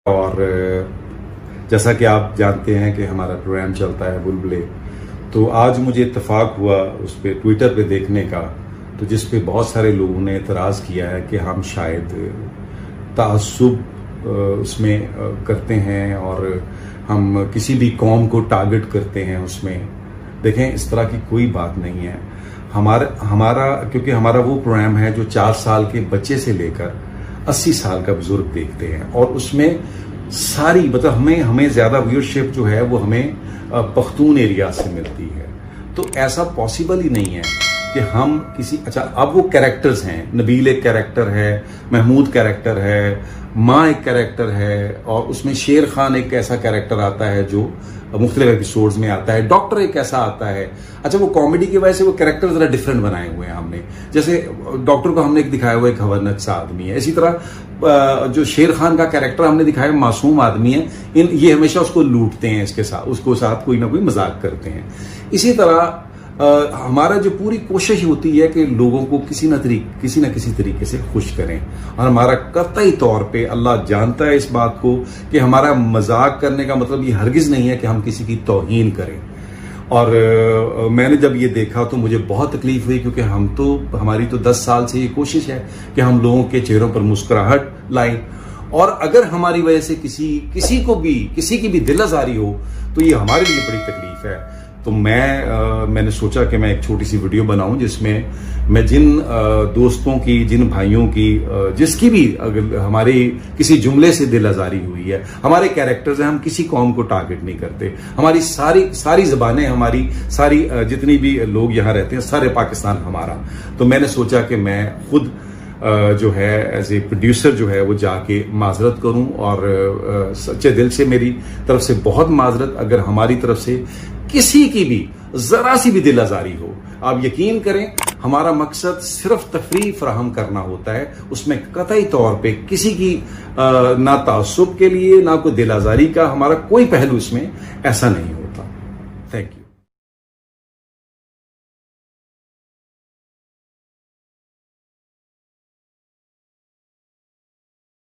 और जैसा कि आप जानते हैं कि हमारा प्रोग्राम चलता है बुलबुले, तो आज मुझे इत्तेफाक हुआ उस पर ट्विटर पे देखने का, तो जिस पे बहुत सारे लोगों ने एतराज़ किया है कि हम शायद तासुब उसमें करते हैं और हम किसी भी कौम को टारगेट करते हैं उसमें। देखें, इस तरह की कोई बात नहीं है। हमारा क्योंकि हमारा वो प्रोग्राम है जो 4 साल के बच्चे से लेकर 80 साल का बुजुर्ग देखते हैं, और उसमें सारी मतलब हमें ज्यादा व्यूअरशिप जो है वो हमें पख्तून एरिया से मिलती है। तो ऐसा पॉसिबल ही नहीं है कि हम किसी अब वो कैरेक्टर्स हैं, नबील एक कैरेक्टर है, महमूद कैरेक्टर है, माँ एक कैरेक्टर है, और उसमें शेर खान एक ऐसा कैरेक्टर आता है जो मुख्तलिफ एपिसोड्स में आता है, डॉक्टर एक ऐसा आता है। वो कॉमेडी की वजह से वो कैरेक्टर जरा डिफरेंट बनाए हुए हैं हमने। जैसे डॉक्टर को हमने एक दिखाया हुआ एक खबरनाक सा आदमी है, इसी तरह जो शेर खान का कैरेक्टर हमने दिखाया मासूम आदमी है, ये हमेशा उसको लूटते हैं, उसको साथ कोई ना कोई मजाक करते हैं। इसी तरह हमारा जो पूरी कोशिश होती है कि लोगों को किसी न किसी तरीके से खुश करें, और हमारा कतई तौर पे अल्लाह जानता है इस बात को कि हमारा मजाक करने का मतलब ये हरगिज नहीं है कि हम किसी की तौहीन करें। और मैंने जब ये देखा तो मुझे बहुत तकलीफ हुई, क्योंकि हमारी तो 10 साल से ये कोशिश है कि हम लोगों के चेहरों पर मुस्कुराहट लाएं, और अगर हमारी वजह से किसी की भी दिल आजारी हो तो ये हमारे लिए बड़ी तकलीफ है। तो मैंने सोचा कि मैं एक छोटी सी वीडियो बनाऊं जिसमें मैं जिन दोस्तों की, जिन भाइयों की, जिसकी भी अगर हमारे किसी जुमले से दिल आजारी हुई है, हमारे कैरेक्टर्स हैं, हम किसी कौम को टारगेट नहीं करते। हमारी सारी ज़बानें, हमारी सारी जितनी भी लोग यहाँ रहते हैं, सारे पाकिस्तान हमारा। तो मैंने सोचा कि मैं खुद जो है एज ए प्रोड्यूसर जो है वो जाके माजरत करूं, और सच्चे दिल से मेरी तरफ से बहुत माजरत अगर हमारी तरफ से किसी की भी जरा सी भी दिल आजारी हो। आप यकीन करें, हमारा मकसद सिर्फ तफरीह फराहम करना होता है, उसमें कतई तौर पे किसी की ना तासुब के लिए ना कोई दिल आजारी का हमारा कोई पहलू इसमें ऐसा नहीं होता। Thank you.